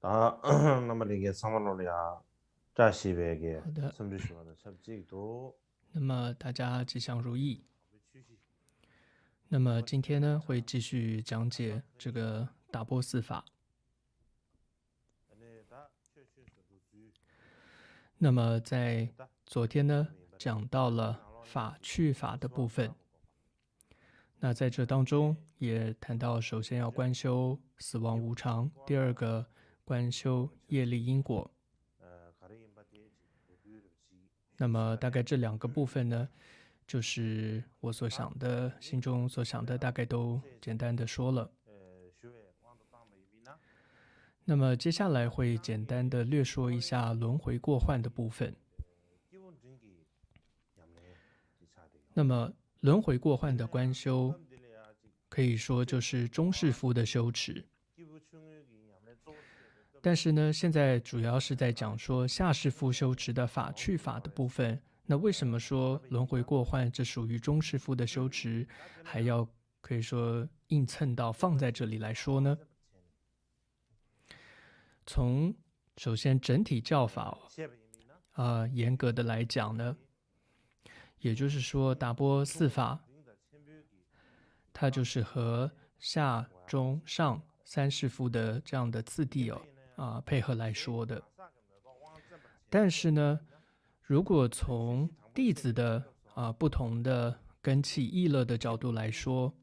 다 남아리게 상관로야 자시베게 好的，섬주시와는 섭직도 那么大家吉祥如意。那么今天呢，会继续讲解这个打波斯法。那么在昨天呢，讲到了法去法的部分。那在这当中也谈到，首先要观修死亡无常，第二个观修业力因果。那么大概这两个部分呢，就是我所想的，心中所想的，大概都简单的说了。那么接下来会简单的略说一下轮回过患的部分。那么轮回过患的观修，可以说就是中士夫的修持。但是呢，现在主要是在讲说下士夫修持的法去法的部分。那为什么说轮回过患这属于中士夫的修持，还要可以说硬蹭到放在这里来说呢？从首先整体教法严格的来讲呢，也就是说达波四法，它就是和下中上三士夫的这样的次第配合来说的。但是呢，如果从弟子的不同的根器意乐的角度来说，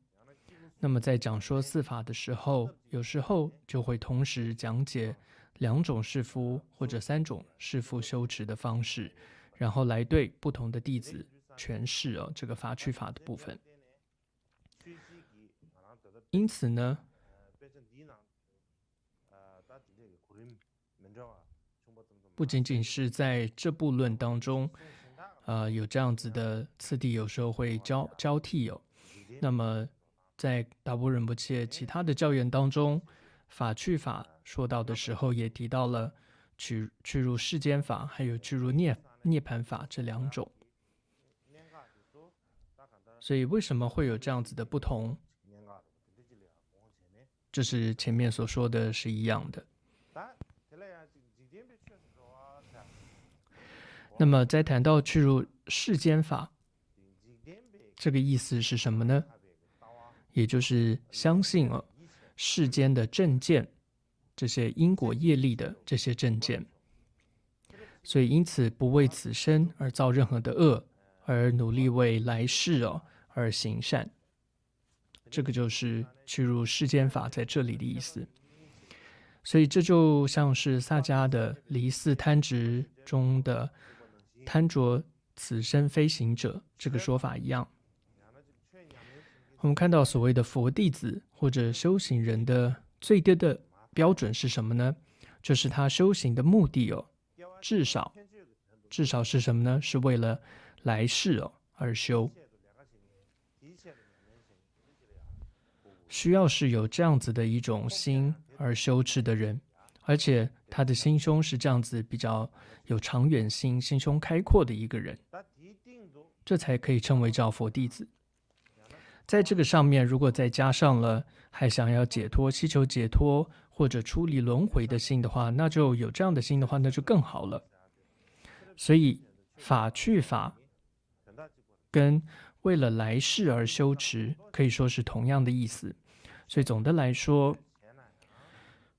那么在讲说四法的时候，有时候就会同时讲解两种士夫或者三种士夫修持的方式，然后来对不同的弟子诠释这个法去法的部分。因此呢，不仅仅是在这部论当中，有这样子的次第，有时候会交替那么在达波仁波切其他的教言当中，法去法说到的时候，也提到了去入世间法，还有去入涅槃法这两种。所以为什么会有这样子的不同？就是前面所说的是一样的。那么在谈到去入世间法，这个意思是什么呢？也就是相信世间的正见，这些因果业力的这些正见，所以因此不为此生而造任何的恶，而努力为来世而行善。这个就是去入世间法在这里的意思。所以这就像是萨迦的离四贪执中的贪着此生非行者这个说法一样。我们看到所谓的佛弟子或者修行人的最低的标准是什么呢？就是他修行的目的至少是什么呢？是为了来世而修。需要是有这样子的一种心而修持的人，而且他的心胸是这样子比较有长远心、心胸开阔的一个人，这才可以称为叫佛弟子。在这个上面，如果再加上了还想要解脱、祈求解脱或者出离轮回的心的话，那就有这样的心的话，那就更好了。所以法去法跟为了来世而修持可以说是同样的意思。所以总的来说，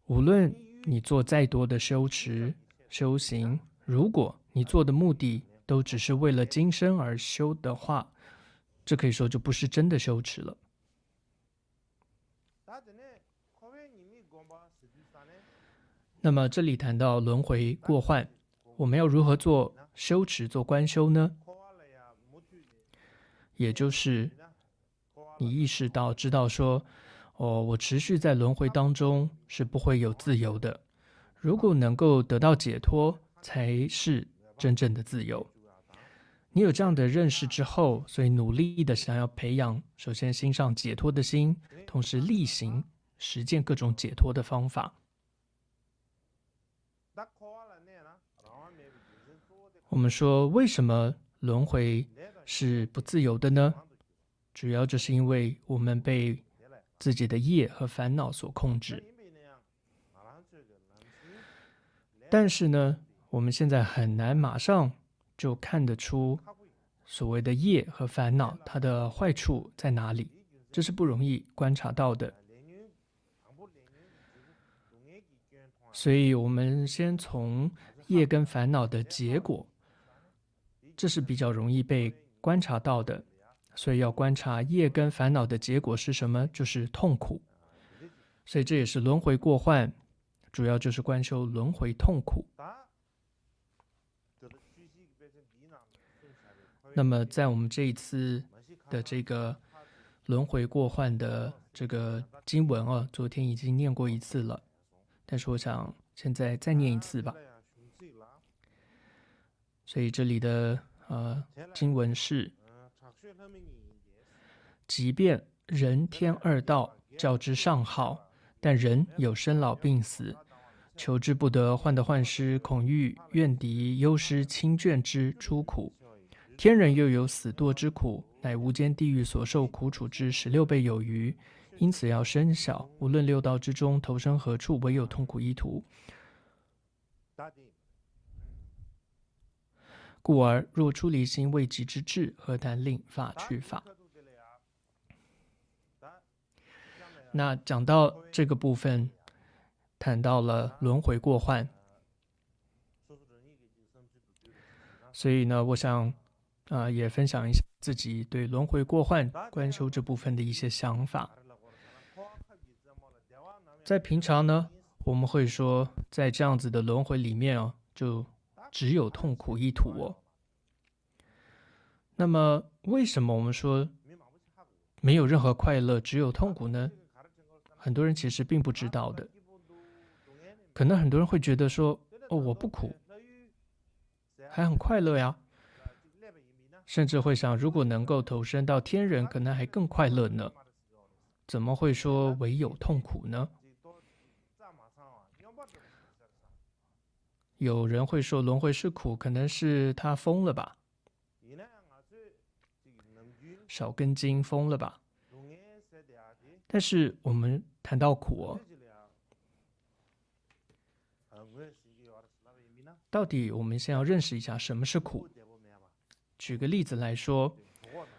无论你做再多的修持修行，如果你做的目的都只是为了今生而修的话，这可以说就不是真的修持了。那么这里谈到轮回过患，我们要如何做修持、做观修呢？也就是你意识到、知道说，我持续在轮回当中是不会有自由的。如果能够得到解脱，才是真正的自由。你有这样的认识之后，所以努力的想要培养，首先心上解脱的心，同时力行实践各种解脱的方法。我们说，为什么轮回是不自由的呢？主要就是因为我们被自己的业和烦恼所控制。但是呢，我们现在很难马上就看得出所谓的业和烦恼它的坏处在哪里，这是不容易观察到的。所以我们先从业跟烦恼的结果，这是比较容易被观察到的。所以要观察业跟烦恼的结果是什么，就是痛苦。所以这也是轮回过患，主要就是观修轮回痛苦。那么在我们这一次的这个轮回过患的这个经文啊，昨天已经念过一次了，但是我想现在再念一次吧。所以这里的经文是：即便人天二道较之上好，但人有生老病死，求之不得，患得患失，恐遇怨敌，忧失亲眷之诸苦。天人又有死堕之苦，乃无间地狱所受苦楚之16倍有余。因此要深晓，无论六道之中投生何处，唯有痛苦一途。故而若出离心未及之智，何谈令法去法？那讲到这个部分，谈到了轮回过患，所以呢，我想也分享一下自己对轮回过患观修这部分的一些想法。在平常呢，我们会说，在这样子的轮回里面哦，就只有痛苦一途哦。那么为什么我们说没有任何快乐，只有痛苦呢？很多人其实并不知道的。可能很多人会觉得说，哦，我不苦，还很快乐呀。甚至会想，如果能够投身到天人，可能还更快乐呢。怎么会说唯有痛苦呢？有人会说轮回是苦，可能是他疯了吧，少根筋疯了吧。但是我们谈到苦哦，到底我们先要认识一下什么是苦。举个例子来说，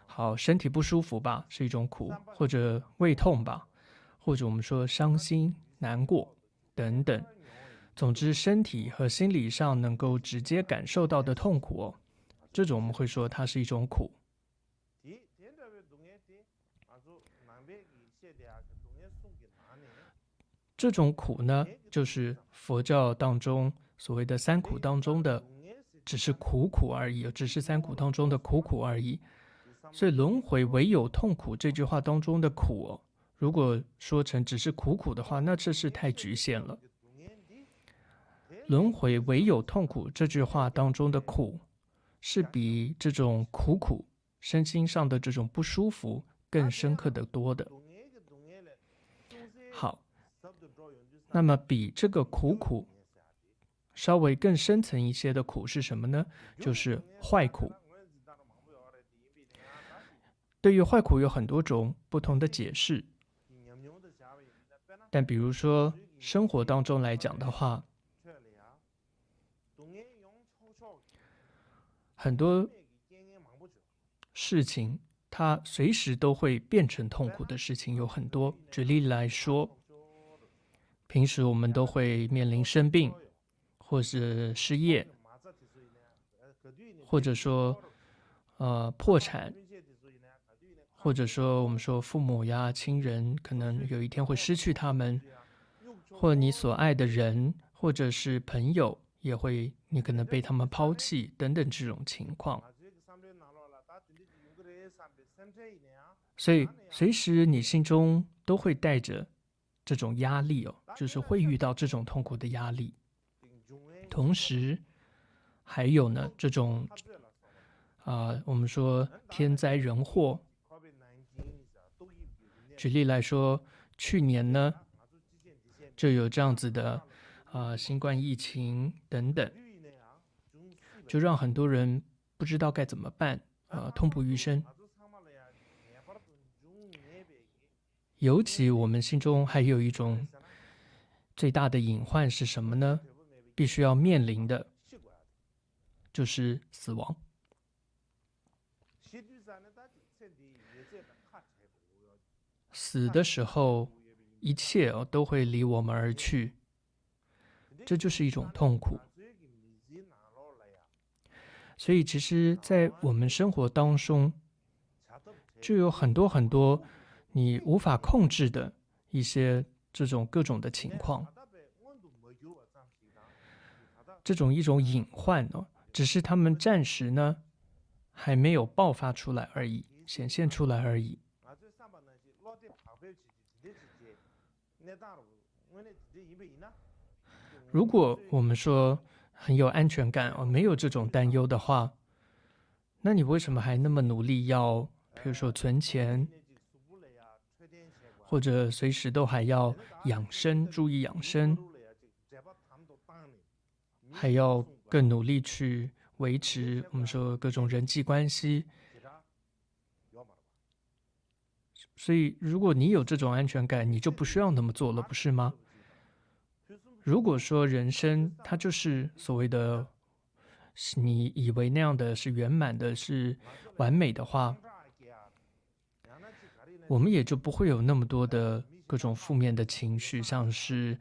好，身体不舒服吧，是一种苦，或者胃痛吧，或者我们说伤心、难过等等。总之，身体和心理上能够直接感受到的痛苦哦，这种我们会说它是一种苦。这种苦呢，就是佛教当中所谓的三苦当中的，只是苦而已，只是三苦当中的苦而已。所以轮回唯有痛苦这句话当中的苦哦，如果说成只是苦的话，那这是太局限了。轮回唯有痛苦这句话当中的苦，是比这种苦身心上的这种不舒服更深刻的多的。好，那么比这个苦稍微更深层一些的苦是什么呢？就是坏苦。对于坏苦有很多种不同的解释，但比如说生活当中来讲的话，很多事情它随时都会变成痛苦的事情有很多。举例来说，平时我们都会面临生病，或是失业，或者说破产，或者说我们说父母呀、亲人可能有一天会失去他们，或你所爱的人，或者是朋友也会，你可能被他们抛弃等等这种情况。所以随时你心中都会带着这种压力哦，就是会遇到这种痛苦的压力。同时还有呢，这种我们说天灾人祸。举例来说，去年呢就有这样子的新冠疫情等等，就让很多人不知道该怎么办，痛不欲生。尤其我们心中还有一种最大的隐患是什么呢？必须要面临的就是死亡。死的时候，一切都会离我们而去，这就是一种痛苦。所以，其实，在我们生活当中，就有很多很多你无法控制的一些这种各种的情况，这种一种隐患只是他们暂时呢还没有爆发出来而已，显现出来而已。如果我们说很有安全感没有这种担忧的话，那你为什么还那么努力要，比如说存钱，或者随时都还要养生，注意养生，还要更努力去维持我们说各种人际关系？所以，如果你有这种安全感，你就不需要那么做了，不是吗？如果说人生它就是所谓的你以为那样的是圆满的、是完美的话，我们也就不会有那么多的各种负面的情绪，像是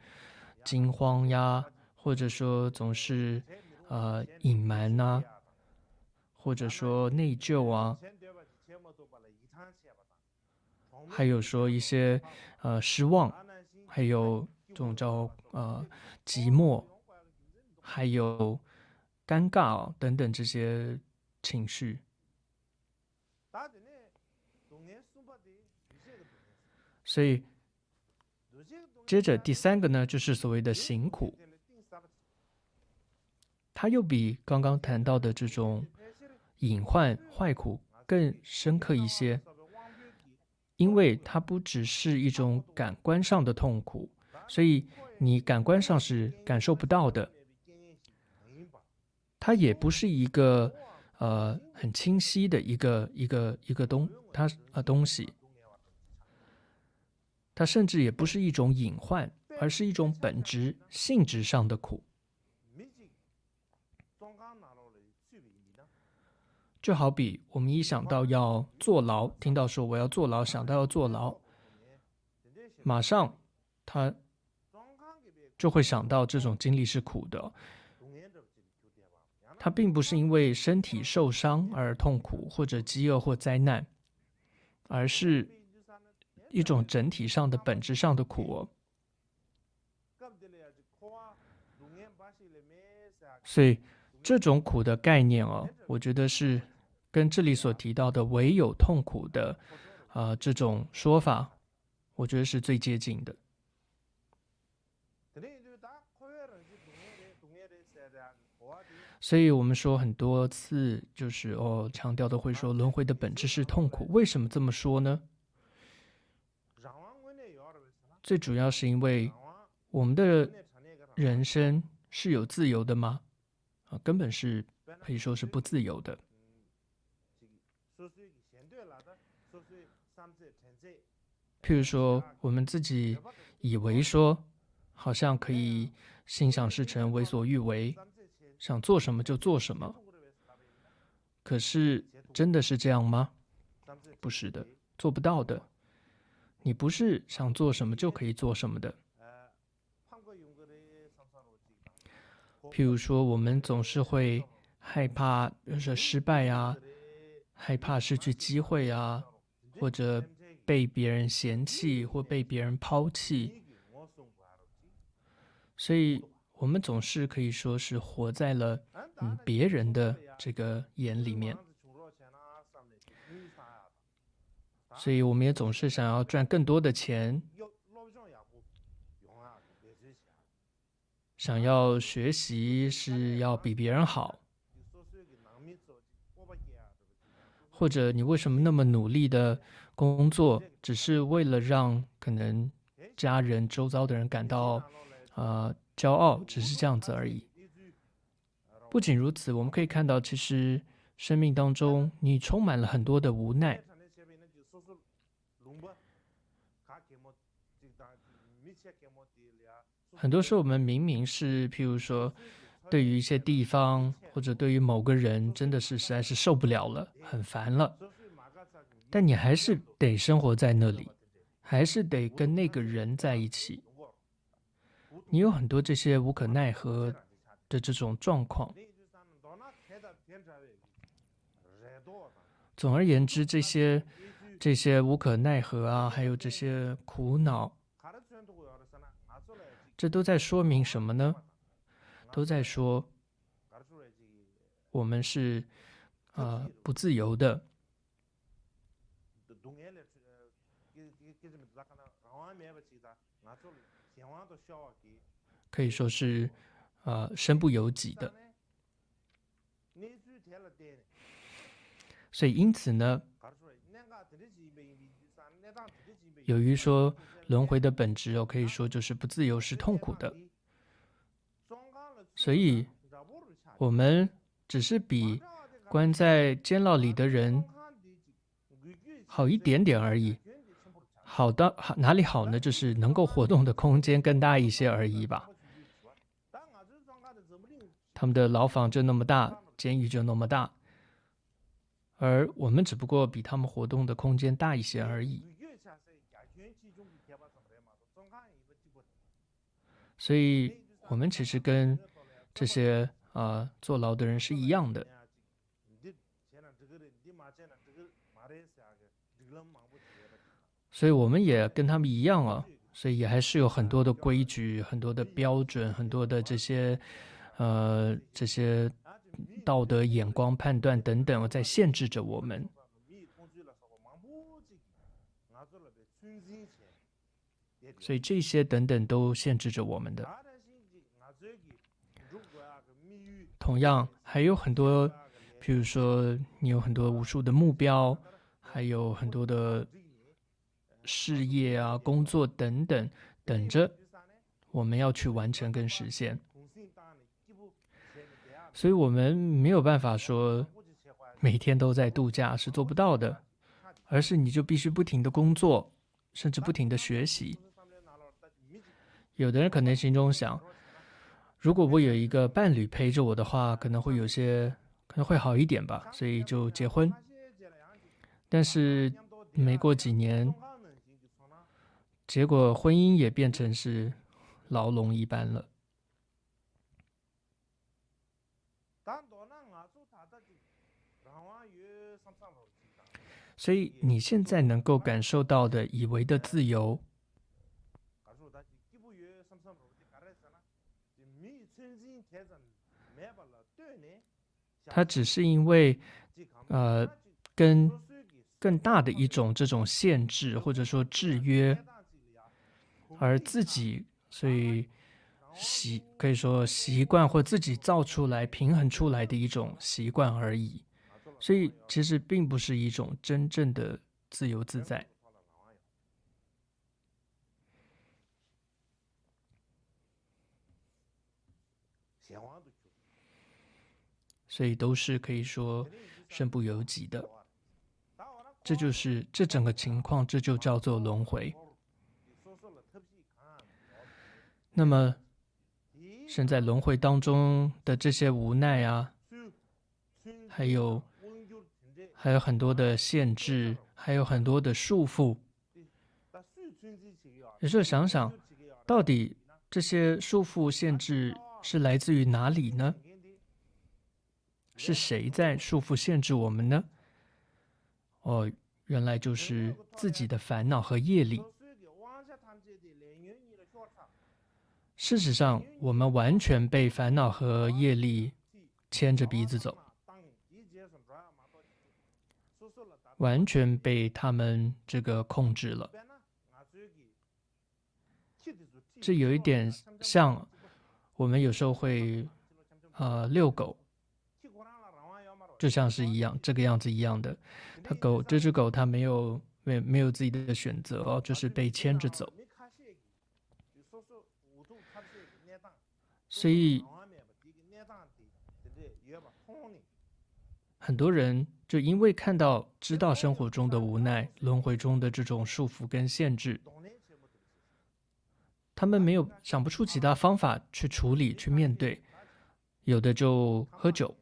惊慌呀，或者说总是隐瞒呐，或者说内疚啊，还有说一些失望，还有这种叫寂寞，还有尴尬等等这些情绪。所以接着第三个呢，就是所谓的行苦，它又比刚刚谈到的这种隐患坏苦更深刻一些，因为它不只是一种感官上的痛苦，所以你感官上是感受不到的，它也不是一个很清晰的一个东西，它甚至也不是一种隐患，而是一种本质性质上的苦。就好比我们一想到要坐牢，听到说我要坐牢，想到要坐牢，马上他就会想到这种经历是苦的。他并不是因为身体受伤而痛苦，或者饥饿或灾难，而是一种整体上的本质上的苦所以这种苦的概念我觉得是跟这里所提到的唯有痛苦的这种说法，我觉得是最接近的。所以我们说很多次，就是强调的会说轮回的本质是痛苦。为什么这么说呢？最主要是因为我们的人生是有自由的吗？根本是可以说是不自由的。譬如说，我们自己以为说，好像可以心想事成、为所欲为，想做什么就做什么。可是，真的是这样吗？不是的，做不到的。你不是想做什么就可以做什么的。譬如说，我们总是会害怕失败啊，害怕失去机会啊，或者被别人嫌弃或被别人抛弃，所以我们总是可以说是活在了别人的这个眼里面，所以我们也总是想要赚更多的钱，想要学习是要比别人好，或者你为什么那么努力的工作，只是为了让可能家人周遭的人感到骄傲，只是这样子而已。不仅如此，我们可以看到，其实生命当中你充满了很多的无奈。很多时候我们明明是，譬如说，对于一些地方或者对于某个人，真的是实在是受不了了，很烦了，但你还是得生活在那里，还是得跟那个人在一起。你有很多这些无可奈何的这种状况。总而言之，这些无可奈何啊，还有这些苦恼，这都在说明什么呢？都在说我们是不自由的，可以说是身不由己的。所以因此呢，由于说轮回的本质可以说就是不自由是痛苦的，所以我们只是比关在监牢里的人好一点点而已。好的，哪里好呢？就是能够活动的空间更大一些而已吧。他们的牢房就那么大，监狱就那么大，而我们只不过比他们活动的空间大一些而已。所以我们其实跟这些坐牢的人是一样的。所以我们也跟他们一样啊，所以也还是有很多的规矩、很多的标准、很多的这些道德眼光、判断等等，在限制着我们。所以这些等等都限制着我们的。同样还有很多，譬如说你有很多无数的目标，还有很多的事业啊、工作等等，等着我们要去完成跟实现。所以我们没有办法说每天都在度假，是做不到的，而是你就必须不停的工作，甚至不停的学习。有的人可能心中想，如果我有一个伴侣陪着我的话，可能会好一点吧，所以就结婚。但是没过几年，结果婚姻也变成是牢笼一般了。所以你现在能够感受到的以为的自由，它只是因为跟更大的一种这种限制或者说制约，而自己所以可以说习惯或自己造出来平衡出来的一种习惯而已。所以其实并不是一种真正的自由自在。所以都是可以说身不由己的。这就是这整个情况，这就叫做轮回。那么身在轮回当中的这些无奈啊，还有很多的限制，还有很多的束缚。有时候想想，到底这些束缚限制是来自于哪里呢？是谁在束缚限制我们呢？原来就是自己的烦恼和业力。事实上，我们完全被烦恼和业力牵着鼻子走，完全被他们这个控制了。这有一点像我们有时候会遛狗，就像是这个样子一样的。这只狗它没有自己的选择就是被牵着走。所以很多人就因为知道生活中的无奈、轮回中的这种束缚跟限制，他们没有想不出其他方法去处理、去面对，有的就喝酒，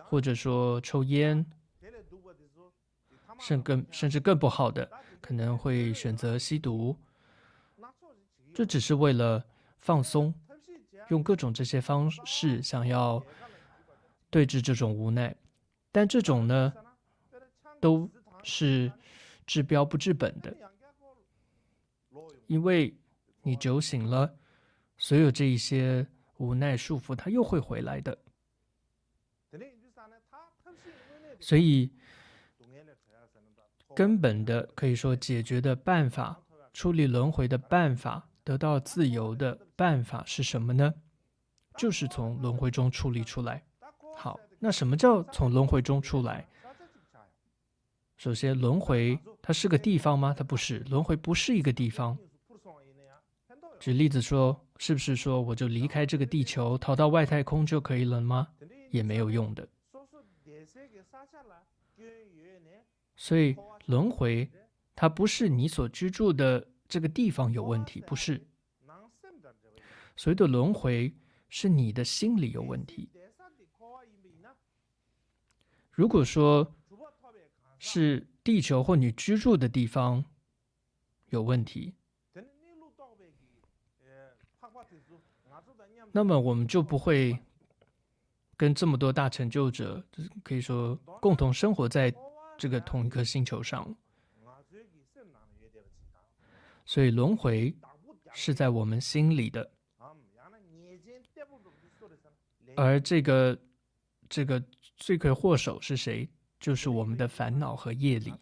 或者说抽烟，甚至更不好的，可能会选择吸毒，这只是为了放松，用各种这些方式想要对峙这种无奈。但这种呢，都是治标不治本的，因为你酒醒了，所有这一些无奈束缚，它又会回来的。所以，根本的可以说解决的办法，处理轮回的办法，得到自由的办法是什么呢？就是从轮回中处理出来。好，那什么叫从轮回中出来？首先，轮回它是个地方吗？它不是，轮回不是一个地方。举例子说，是不是说我就离开这个地球，逃到外太空就可以了吗？也没有用的。所以轮回它不是你所居住的这个地方有问题，不是。所谓的轮回是你的心理有问题。如果说是地球或你居住的地方有问题，那么我们就不会跟这么多大成就者，可以说共同生活在这个同一颗星球上。所以轮回是在我们心里的，而这个罪魁祸首是谁？就是我们的烦恼和业力。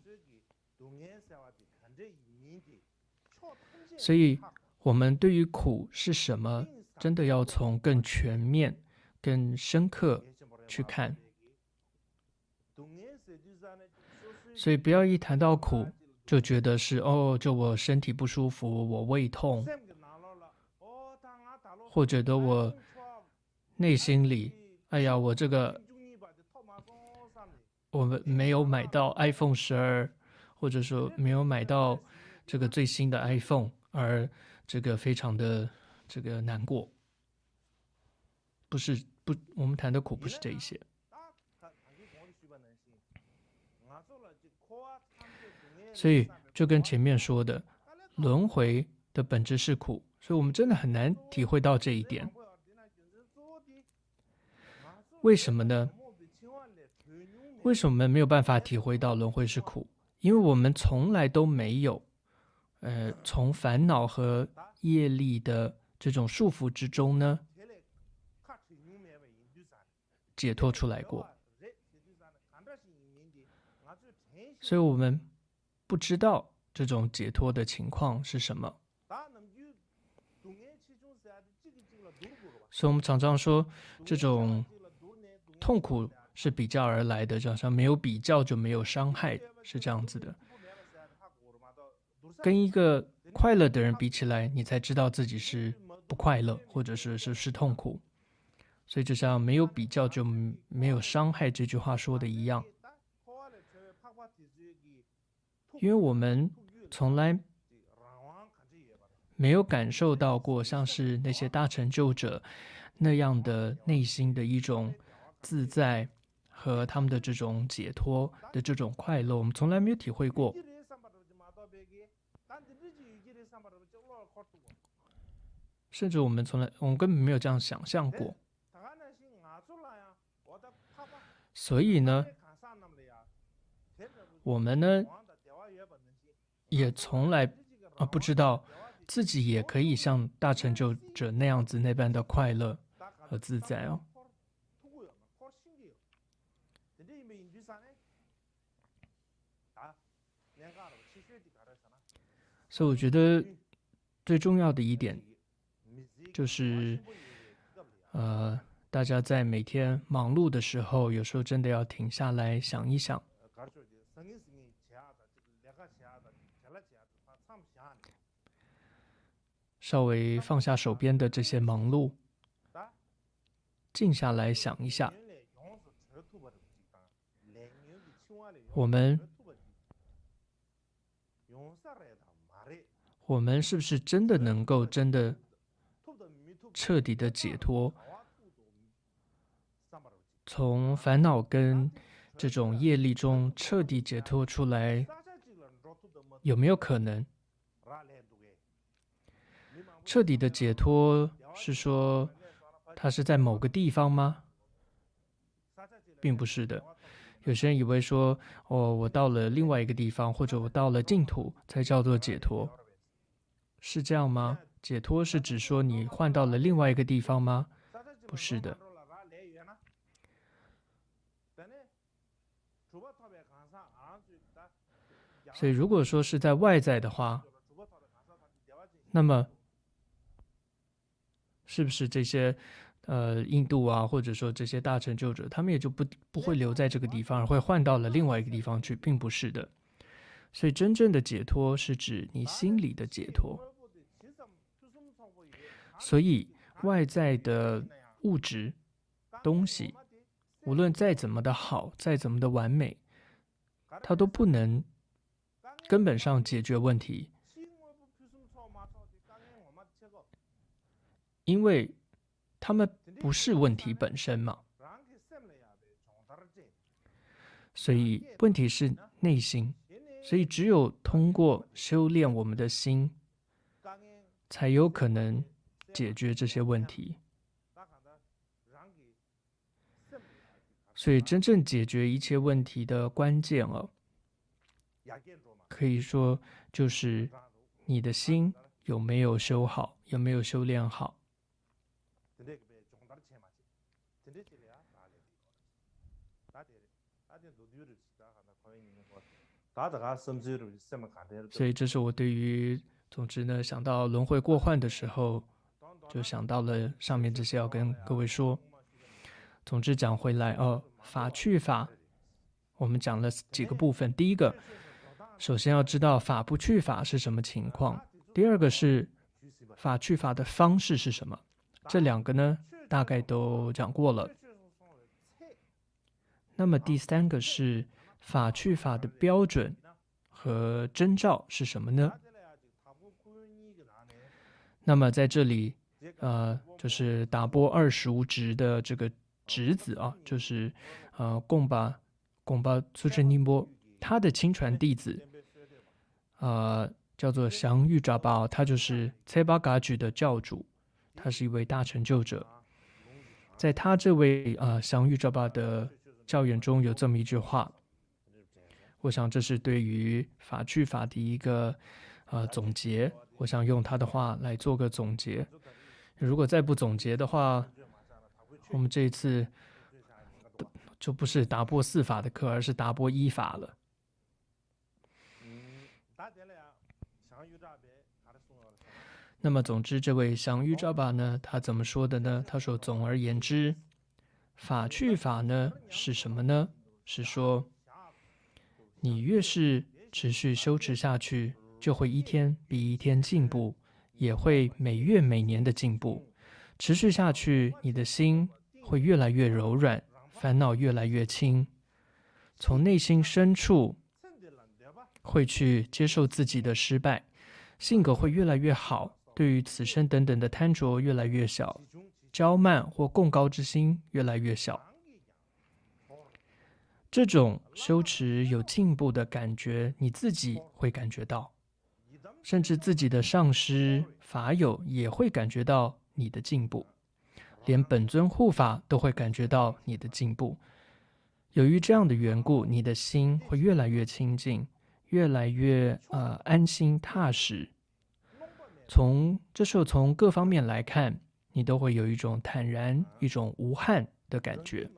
所以，我们对于苦是什么，真的要从更全面、更深刻去看。所以，不要一谈到苦，就觉得是就我身体不舒服，我胃痛，或者的我内心里，哎呀，我们没有买到 iPhone 12，或者说没有买到这个最新的 iPhone，而这个非常的这个难过。我们谈的苦不是这一些。所以就跟前面说的，轮回的本质是苦，所以我们真的很难体会到这一点。为什么呢？为什么我们没有办法体会到轮回是苦？因为我们从来都没有，从烦恼和业力的这种束缚之中呢，解脱出来过。所以我们不知道这种解脱的情况是什么。所以我们常常说，这种痛苦是比较而来的，就好像没有比较就没有伤害，是这样子的。跟一个快乐的人比起来，你才知道自己是不快乐，或者是痛苦。所以就像没有比较就没有伤害这句话说的一样，因为我们从来没有感受到过像是那些大成就者那样的内心的一种自在和他们的这种解脱的这种快乐，我们从来没有体会过。甚至我们根本没有这样想象过。所以呢，我们呢也从来不知道自己也可以像大成就者那样子那般的快乐和自在哦。所以我觉得最重要的一点就是，大家在每天忙碌的时候，有时候真的要停下来想一想，稍微放下手边的这些忙碌，静下来想一下，我们是不是真的能够彻底的解脱，从烦恼跟这种业力中彻底解脱出来，有没有可能？彻底的解脱是说它是在某个地方吗？并不是的。有些人以为说，哦，我到了另外一个地方，或者我到了净土，才叫做解脱，是这样吗？解脱是指说你换到了另外一个地方吗？不是的。所以如果说是在外在的话，那么是不是这些印度啊，或者说这些大成就者，他们也就不会留在这个地方，而会换到了另外一个地方去，并不是的。所以真正的解脱是指你心里的解脱。所以外在的物质东西，无论再怎么的好，再怎么的完美，它都不能根本上解决问题，因为它们不是问题本身嘛。所以问题是内心，所以只有通过修炼我们的心，才有可能解决这些问题。所以真正解决一切问题的关键可以说就是你的心有没有修好，有没有修炼好。所以这是我对于，总之呢，想到轮回过患的时候，就想到了上面这些要跟各位说。总之讲回来法去法，我们讲了几个部分。第一个，首先要知道法不去法是什么情况；第二个是法去法的方式是什么。这两个呢，大概都讲过了。那么第三个是法去法的标准和征兆是什么呢？那么在这里，就是达波25执的这个侄子就是贡巴苏珍尼波，他的亲传弟子，叫做祥玉扎巴，他就是塞巴嘎举的教主，他是一位大成就者。在他这位祥玉扎巴的教言中有这么一句话，我想这是对于法去法的一个总结，我想用他的话来做个总结。如果再不总结的话，我们这一次就不是达波4法的课，而是达波1法了。那么总之，这位祥玉扎巴呢，他怎么说的呢？他说，总而言之，法去法呢是什么呢？是说你越是持续修持下去，就会一天比一天进步，也会每月每年的进步。持续下去，你的心会越来越柔软，烦恼越来越轻，从内心深处会去接受自己的失败，性格会越来越好，对于此生等等的贪着越来越小，骄慢或共高之心越来越小。这种修持有进步的感觉，你自己会感觉到，甚至自己的上师法友也会感觉到你的进步，连本尊护法都会感觉到你的进步。由于这样的缘故，你的心会越来越清净，越来越安心踏实。这时候从各方面来看，你都会有一种坦然、一种无憾的感觉。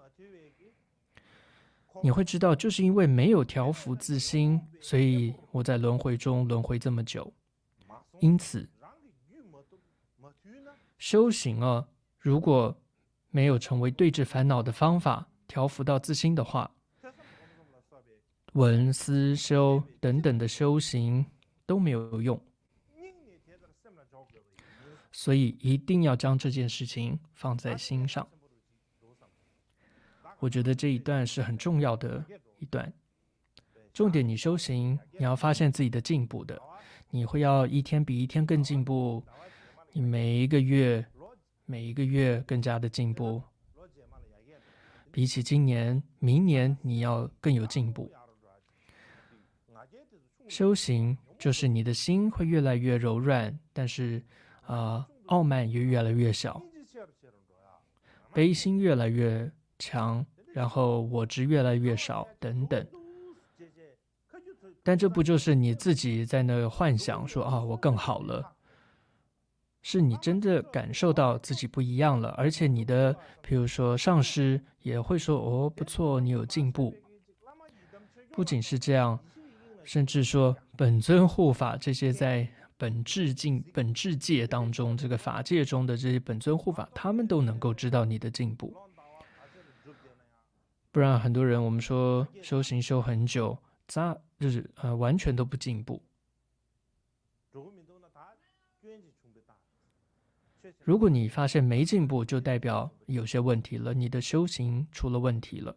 你会知道，就是因为没有调伏自心，所以我在轮回中轮回这么久。因此，修行如果没有成为对治烦恼的方法，调伏到自心的话，闻思修等等的修行都没有用。所以一定要将这件事情放在心上。我觉得这一段是很重要的一段。重点，你修行，你要发现自己的进步的，你会要一天比一天更进步，你每一个月更加的进步，比起今年、明年你要更有进步。修行就是你的心会越来越柔软，但是傲慢也越来越小，悲心越来越强，然后我执越来越少等等。但这不就是你自己在那幻想说我更好了？是你真的感受到自己不一样了，而且你的比如说上师也会说不错，你有进步。不仅是这样，甚至说本尊护法这些在本质界当中，这个法界中的这些本尊护法，他们都能够知道你的进步。不然很多人我们说修行修很久，就是完全都不进步。如果你发现没进步，就代表有些问题了，你的修行出了问题了，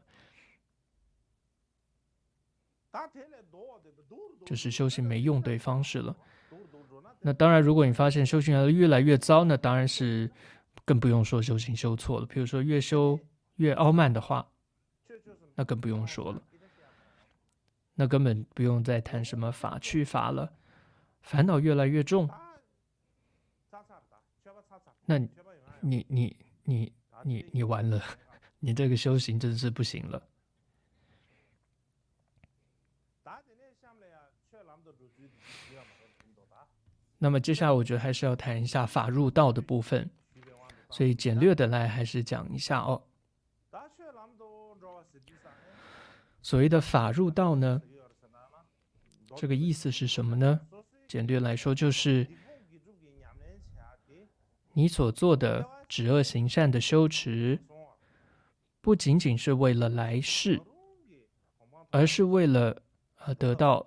就是修行没用对方式了。那当然，如果你发现修行越来越糟，那当然是更不用说修行修错了。比如说越修越傲慢的话，那更不用说了，那根本不用再谈什么法去法了，烦恼越来越重，那你完了，你这个修行真是不行了。那么接下来我觉得还是要谈一下法入道的部分，所以简略的来还是讲一下所谓的法入道呢，这个意思是什么呢？简略来说就是你所做的止恶行善的修持，不仅仅是为了来世，而是为了得到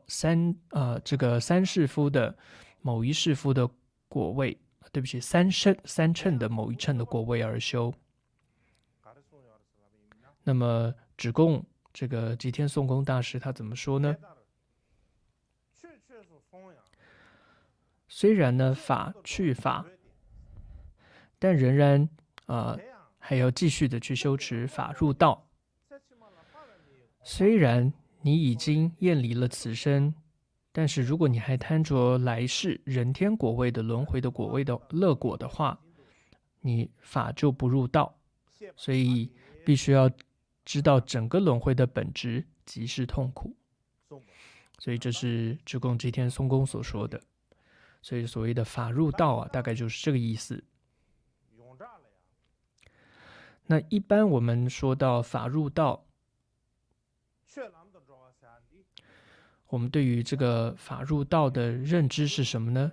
这个三世夫的某一世夫的果位，对不起，三乘的某一乘的果位而修。那么只供这个吉天颂公大师他怎么说呢？虽然呢法去法，但仍然还要继续的去修持法入道。虽然你已经厌离了此生，但是如果你还贪着来世人天果位的轮回的果位的乐果的话，你法就不入道。所以必须要知道整个轮回的本质即是痛苦。所以这是智供吉天颂公所说的。所以所谓的法入道大概就是这个意思。那一般我们说到法入道，我们对于这个法入道的认知是什么呢？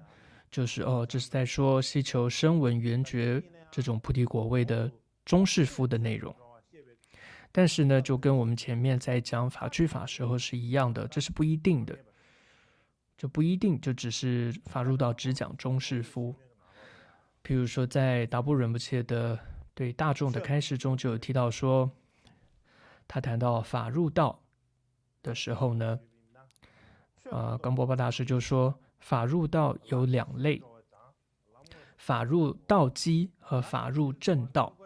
就是这是在说希求声闻缘觉这种菩提果位的中士夫的内容。但是呢，就跟我们前面在讲法去法时候是一样的，这是不一定的，就不一定就只是法入道只讲中士夫。譬如说在达波仁波切的对大众的开示中就有提到说，他谈到法入道的时候呢，冈波巴大师就说法入道有两类，法入道基和法入正道。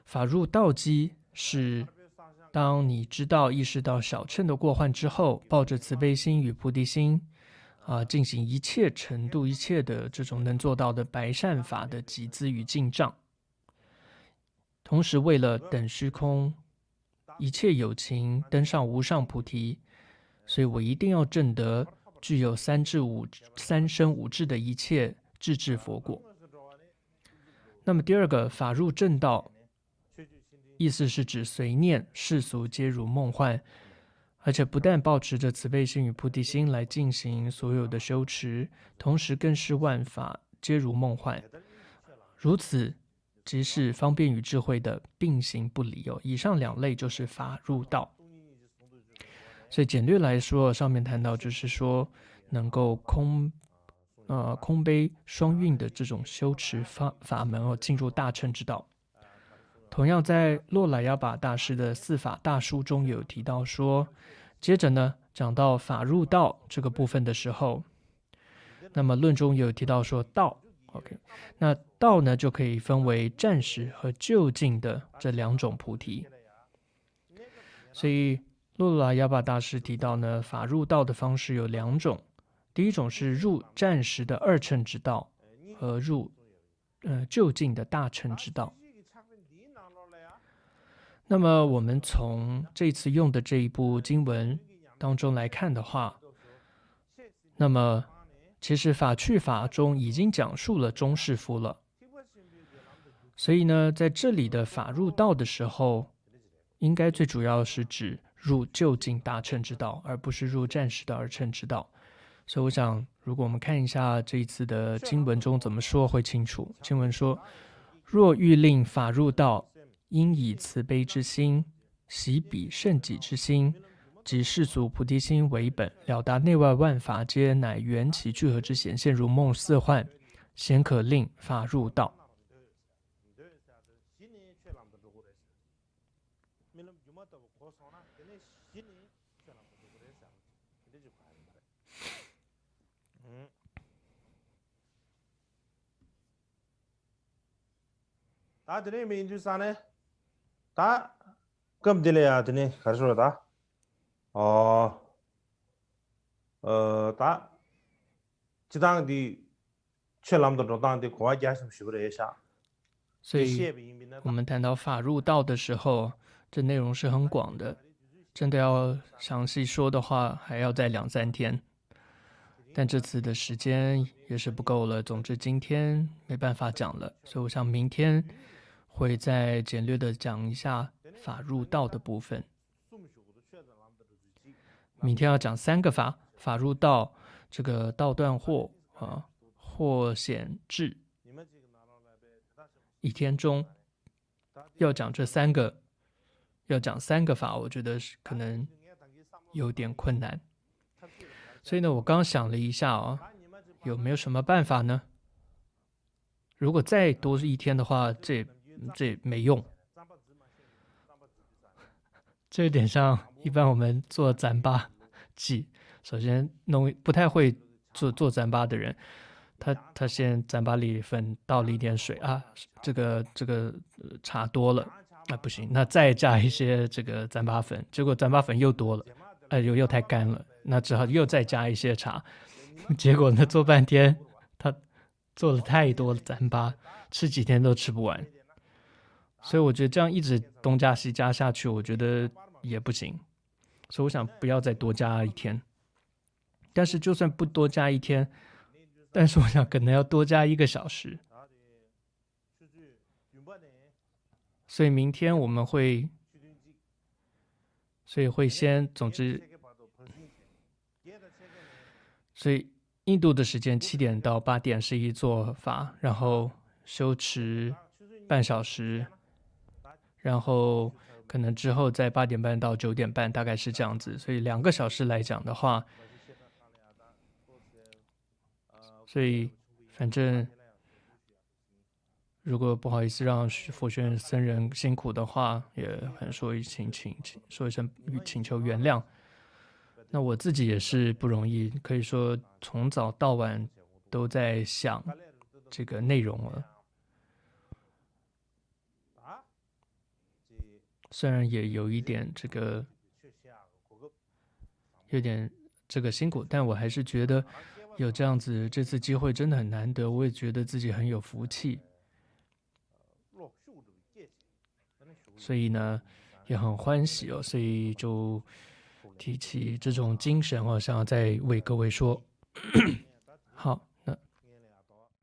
法入道基是当你意识到小乘的过患之后，抱着慈悲心与菩提心进行一切程度一切的这种能做到的白善法的集资与进障，同时为了等虚空一切有情登上无上菩提，所以我一定要证得具有三身五智的一切智智佛果。那么第二个法入正道，意思是指随念世俗皆如梦幻，而且不但抱持着慈悲心与菩提心来进行所有的修持，同时更是万法皆如梦幻，如此即是方便与智慧的并行不离以上两类就是法入道。所以简略来说，上面谈到就是说能够空悲双运的这种修持法门进入大乘之道。同样在洛莱亚巴大师的四法大书中有提到说，接着呢讲到法入道这个部分的时候，那么论中也有提到说道 ，OK， 那道呢就可以分为暂时和就近的这两种菩提。所以洛鲁拉亚巴大师提到呢，法入道的方式有两种，第一种是入暂时的二乘之道，和入就近的大乘之道。那么我们从这次用的这一部经文当中来看的话，那么其实法趣法中已经讲述了中士夫了，所以呢，在这里的法入道的时候，应该最主要是指入就近大乘之道，而不是入暂时的二乘之道。所以我想，如果我们看一下这一次的经文中怎么说会清楚。经文说：若欲令法入道，应以慈悲之心，习彼胜己之心，即世俗菩提心为本，了达内外万法皆乃缘起聚合之显现，如梦似幻，先可令法入道。다 드네 메인주 사네 다 끔 딜레야 드네 가르쳐다 다 지당디 최람도 당디 고아자 좀 시그래 해샤 所以我们谈到法入道的时候，这内容是很广的，真的要详细说的话，还要再2-3天。但这次的时间也是不够了，总之今天没办法讲了，所以我想明天会再简略的讲一下法入道的部分。明天要讲3个法，法入道，这个道断惑啊，惑显智。1天中要讲这3个，要讲3个法，我觉得是可能有点困难。所以呢，我刚想了一下啊，有没有什么办法呢？如果再多1天的话，这没用。这有点像一般我们做糌粑记，首先不太会做糌粑的人，他先糌粑里粉倒了一点水啊，这个茶多了，不行，那再加一些这个糌粑粉，结果糌粑粉又多了，又太干了，那只好又再加一些茶，结果呢做半天，他做了太多的糌粑，吃几天都吃不完。所以我觉得这样一直东加西加下去，我觉得也不行。所以我想不要再多加1天。但是就算不多加1天，但是我想可能要多加1个小时。所以明天我们会先，总之，所以印度的时间7点到8点是一做法，然后修持半小时。然后可能之后在8点半到9点半，大概是这样子。所以2个小时来讲的话，所以反正如果不好意思让佛学院僧人辛苦的话，也很说一声请求原谅。那我自己也是不容易，可以说从早到晚都在想这个内容了。虽然也有一点有点这个辛苦，但我还是觉得有这样子这次机会真的很难得，我也觉得自己很有福气，所以呢也很欢喜哦，所以就提起这种精神，我想要再为各位说。